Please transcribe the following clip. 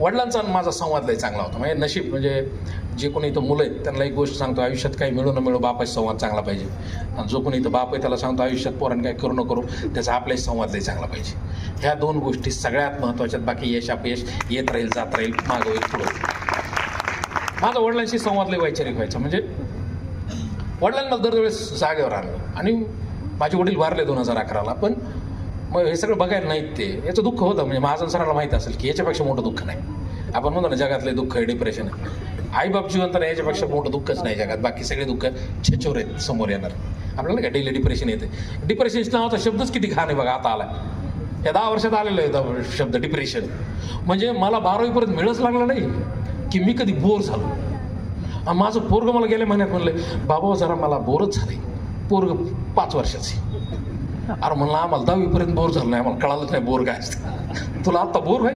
वडिलांचा आणि माझा संवाद लय चांगला होता. म्हणजे नशीब, म्हणजे जे कोणी इथं मुलं आहेत त्यांना एक गोष्ट सांगतो, आयुष्यात काही मिळू न मिळू बापाशी संवाद चांगला पाहिजे. आणि जो कोणी इथं बाप आहे त्याला सांगतो आयुष्यात पोरांनी काही करू न करू त्याचा आपल्याशी संवाद लय चांगला पाहिजे. ह्या 2 गोष्टी सगळ्यात महत्त्वाच्यात. बाकी यश अपयश येत राहील, जात राहील, मागं होईल, पुढं होईल. माझा वडिलांशी संवाद लय वैचारिक व्हायचा. म्हणजे वडिलांनी मला दरवेळेस जागेवर आणलं आणि माझे वडील वारले 2011ला. पण मग हे सगळं बघायला नाहीत ते, याचं दुःख होतं. म्हणजे महाजन सरांना माहीत असेल की याच्यापेक्षा मोठं दुःख नाही. आपण म्हणतो ना जगातले दुःख आहे, डिप्रेशन आहे. आईबाप जिवंत नाही याच्यापेक्षा मोठं दुःखच नाही जगात. बाकी सगळे दुःख छेचोर आहेत समोर येणार. आपल्याला काय डेली डिप्रेशन येते. डिप्रेशन नावाचा शब्दच किती घाण आहे बघा आता आला. या 10 वर्षात आलेला आहे शब्द डिप्रेशन. म्हणजे मला 12वीपर्यंत मिळच लागलं नाही की मी कधी बोर झालो. आणि माझं पोरगं मला गेल्या महिन्यात म्हणलं, बाबा जरा मला बोरच झाले. पोरगं 5 वर्षाची. अरे म्हणलं आम्हाला 10वीपर्यंत बोर झालं नाही, आम्हाला कळालंच नाही बोर काय असतं. तुला आत्ता बोर व्हाय